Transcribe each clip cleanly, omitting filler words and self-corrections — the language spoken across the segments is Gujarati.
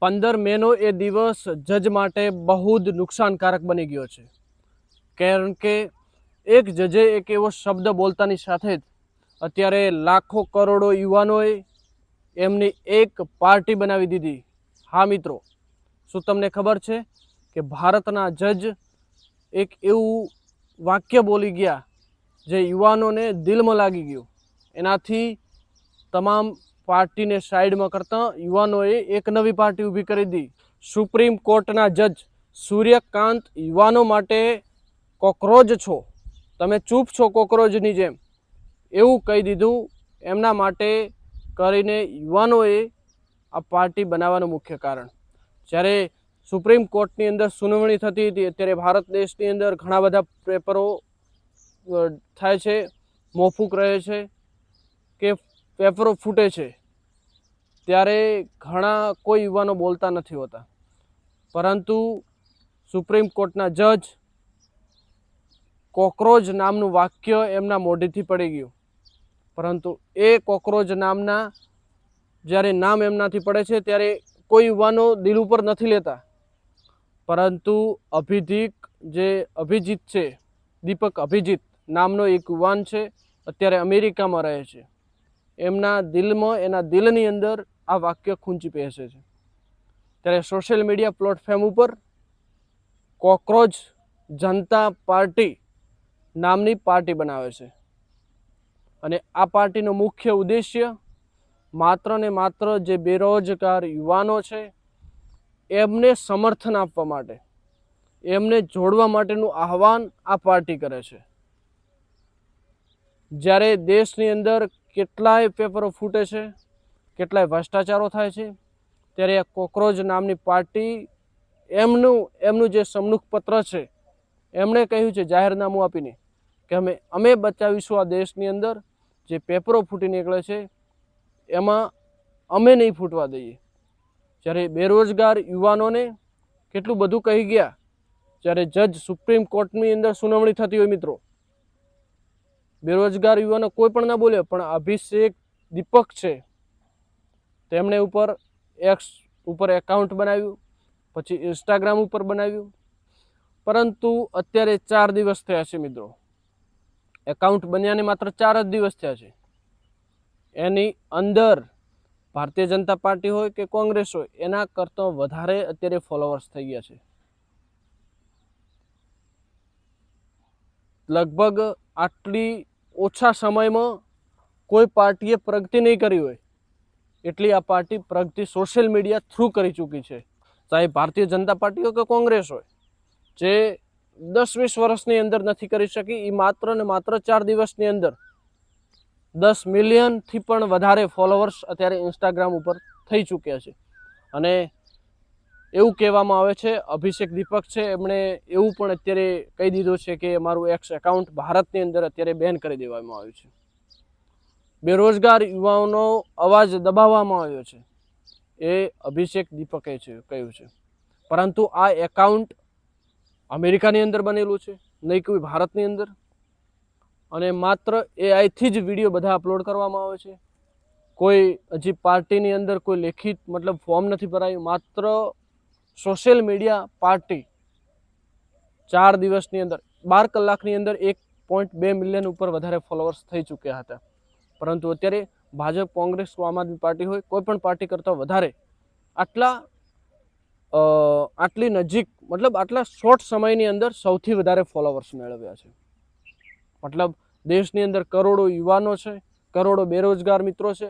15 મેનો એ દિવસ જજ માટે બહુ જ નુકસાનકારક બની ગયો છે, કારણ કે એક જજે એક એવો શબ્દ બોલતાની સાથે જ અત્યારે લાખો કરોડો યુવાનોએ એમની એક પાર્ટી બનાવી દીધી। હા મિત્રો, શું તમને ખબર છે કે ભારતના જજ એક એવું વાક્ય બોલી ગયા જે યુવાનોને દિલમાં લાગી ગયું। એનાથી તમામ પાર્ટીને સાઈડમાં કરતા યુવાનોએ એક નવી પાર્ટી ઊભી કરી દી। સુપ્રીમ કોર્ટના જજ સૂર્યકાંત યુવાનો માટે કોકરોચ છો, તમે ચૂપ છો કોકરોચની જેમ, એવું કહી દીધું। એમના માટે કરીને યુવાનોએ આ પાર્ટી બનાવવાનું મુખ્ય કારણ, જ્યારે સુપ્રીમ કોર્ટની અંદર સુનાવણી થતી હતી, અત્યારે ભારત દેશની અંદર ઘણા બધા પેપરો થાય છે, મોકૂફ રહે છે કે પેપરો ફૂટે છે, ત્યારે ઘણા કોઈ યુવાનો બોલતા નથી હોતા, પરંતુ સુપ્રીમ કોર્ટના જજ કોકરોચ નામનું વાક્ય એમના મોઢેથી પડી ગયું, પરંતુ એ કોકરોચ નામના જ્યારે નામ એમનાથી પડે છે ત્યારે કોઈ યુવાનો દિલ ઉપર નથી લેતા, પરંતુ અભિજીત છે, દીપક અભિજીત નામનો એક યુવાન છે, અત્યારે અમેરિકામાં રહે છે, એમના દિલમાં, એના દિલની અંદર આ વાક્ય ખૂંચી બેસે છે। ત્યારે સોશિયલ મીડિયા પ્લેટફોર્મ ઉપર કોકરોચ જનતા પાર્ટી નામની પાર્ટી બનાવે છે, અને આ પાર્ટીનો મુખ્ય ઉદ્દેશ્ય માત્ર ને માત્ર જે બેરોજગાર યુવાનો છે એમને સમર્થન આપવા માટે, એમને જોડવા માટેનું આહવાન આ પાર્ટી કરે છે। જ્યારે દેશની અંદર કેટલાય પેપરો ફૂટે છે, કેટલાય ભ્રષ્ટાચારો થાય છે, ત્યારે આ કોકરોચ નામની પાર્ટી એમનું જે સમનુખ પત્ર છે, એમણે કહ્યું છે જાહેરનામું આપીને કે અમે બચાવીશું આ દેશની અંદર જે પેપરો ફૂટી નીકળે છે એમાં અમે નહીં ફૂટવા દઈએ। જ્યારે બેરોજગાર યુવાનોને કેટલું બધું કહી ગયા, જ્યારે જજ સુપ્રીમ કોર્ટની અંદર સુનાવણી થતી હોય મિત્રો, બેરોજગાર યુવાનો કોઈ પણ ના બોલ્યો, પણ અભિષેક દીપક છે તેમણે એક્સ ઉપર એકાઉન્ટ બનાવ્યું, પછી ઇન્સ્ટાગ્રામ ઉપર બનાવ્યું, પરંતુ અત્યારે 4 દિવસ થયા છે મિત્રો, એકાઉન્ટ બન્યાને માત્ર 4 જ દિવસ થયા છે, એની અંદર ભારતીય જનતા પાર્ટી હોય કે કોંગ્રેસ હોય એના કરતાં વધારે અત્યારે ફોલોવર્સ થઈ ગયા છે। લગભગ આટલી ઓછા સમયમાં કોઈ પાર્ટીએ પ્રગતિ નહીં કરી હોય એટલી આ પાર્ટી પ્રગતિ સોશિયલ મીડિયા થ્રુ કરી ચૂકી છે। ચાહે ભારતીય જનતા પાર્ટી હોય કે કોંગ્રેસ હોય, જે 10-20 વર્ષની અંદર નથી કરી શકી, એ માત્ર ને માત્ર 4 દિવસની અંદર 10 મિલિયનથી પણ વધારે ફોલોવર્સ અત્યારે ઇન્સ્ટાગ્રામ ઉપર થઈ ચૂક્યા છે। અને એવું કહેવામાં આવે છે, અભિષેક દીપક છે એમણે એવું પણ અત્યારે કહી દીધું છે કે મારું એક્સ એકાઉન્ટ ભારતની અંદર અત્યારે બેન કરી દેવામાં આવ્યું છે। બેરોજગાર યુવાઓનો અવાજ દબાવવામાં આવ્યો છે, એ અભિષેક દીપકે કહ્યું છે, પરંતુ આ એકાઉન્ટ અમેરિકાની અંદર બનેલું છે, નહીં કોઈ ભારતની અંદર, અને માત્ર એઆઈથી જ વિડીયો બધા અપલોડ કરવામાં આવે છે। કોઈ હજી પાર્ટીની અંદર કોઈ લેખિત મતલબ ફોર્મ નથી ભરાયું, માત્ર સોશિયલ મીડિયા પાર્ટી 4 દિવસની અંદર 12 કલાકની અંદર 1.2 મિલિયન ઉપર વધારે ફોલોવર્સ થઈ ચૂક્યા હતા, પરંતુ અત્યારે ભાજપ, કોંગ્રેસ, આમ આદમી પાર્ટી હોય, કોઈ પણ પાર્ટી કરતાં વધારે આટલી નજીક, મતલબ આટલા શોર્ટ સમયની અંદર સૌથી વધારે ફોલોવર્સ મેળવ્યા છે। મતલબ દેશની અંદર કરોડો યુવાનો છે, કરોડો બેરોજગાર મિત્રો છે,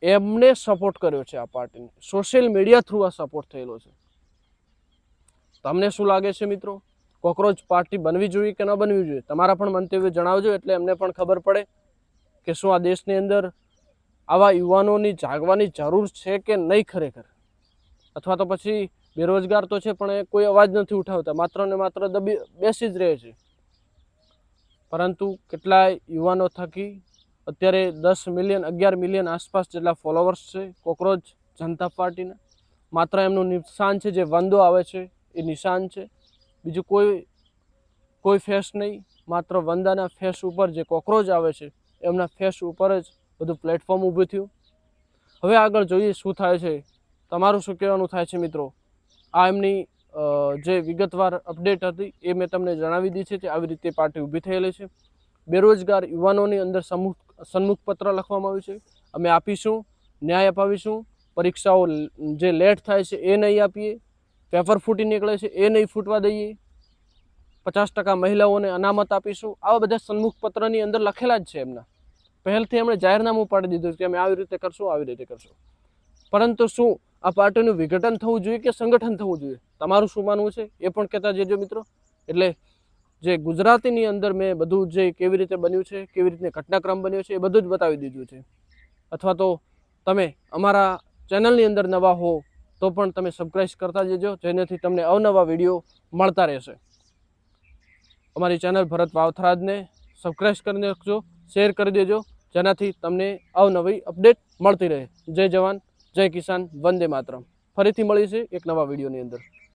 એમને સપોર્ટ કર્યો છે આ પાર્ટીને, સોશિયલ મીડિયા થ્રુ આ સપોર્ટ થયેલો છે। તમને શું લાગે છે મિત્રો, કોકરોચ પાર્ટી બનવી જોઈએ કે ન બનવી જોઈએ? તમારા પણ મંતવ્ય જણાવજો, એટલે એમને પણ ખબર પડે કે શું આ દેશની અંદર આવા યુવાનોની જાગવાની જરૂર છે કે નહીં ખરેખર, અથવા તો પછી બેરોજગાર તો છે પણ એ કોઈ અવાજ નથી ઉઠાવતા, માત્ર ને માત્ર બેસી જ રહે છે, પરંતુ કેટલાય યુવાનો થકી અત્યારે 10 મિલિયન, 11 મિલિયન આસપાસ જેટલા ફોલોવર્સ છે કોકરોચ જનતા પાર્ટીના। માત્ર એમનું નિશાન છે, જે વંદો આવે છે એ નિશાન છે, બીજું કોઈ ફેસ નહીં, માત્ર વંદાના ફેસ ઉપર જે કોકરોચ આવે છે એમના ફેસ ઉપર જ બધું પ્લેટફોર્મ ઊભું થયું। હવે આગળ જોઈએ શું થાય છે, તમારું શું કહેવાનું થાય છે મિત્રો? આ એમની જે વિગતવાર અપડેટ હતી એ મેં તમને જણાવી દીધી છે કે આવી રીતે પાર્ટી ઊભી થયેલી છે. બેરોજગાર યુવાનોની અંદર સન્મુખ પત્ર લખવામાં આવ્યું છે. અમે આપીશું, ન્યાય અપાવીશું. પરીક્ષાઓ જે લેટ થાય છે એ નહીં આપીએ, પેપર ફૂટી નીકળે છે એ નહીં ફૂટવા દઈએ, 50% મહિલાઓને અનામત આપીશું. આવા બધા સન્મુખ પત્રની અંદર લખેલા જ છે એમના. પહેલથી એમણે જાહેરનામું પાડી દીધું કે અમે આવી રીતે કરશું, આવી રીતે કરશું. પરંતુ શું આ પાર્ટીનું વિઘટન થવું જોઈએ કે સંગઠન થવું જોઈએ? તમારું શું માનવું છે એ પણ કહેતા જજો મિત્રો. એટલે જે ગુજરાતીની અંદર મેં બધું જે કેવી રીતે બન્યું છે, કેવી રીતે ઘટનાક્રમ બન્યો છે એ બધું જ બતાવી દીધું છે. અથવા તો તમે અમારા ચેનલની અંદર નવા હો તો પણ તમે સબસ્ક્રાઈબ કરતા જજો, જેનાથી તમને અવનવા વિડીયો મળતા રહેશે. અમારી ચેનલ ભરત વાવથરાજને સબસ્ક્રાઈબ કરી નાખજો, શેર કરી દેજો, જેનાથી તમને અવનવી અપડેટ મળતી રહે. જય જવાન, જય કિસાન, વંદે માતરમ. ફરીથી મળીશું એક નવા વિડીયોની અંદર.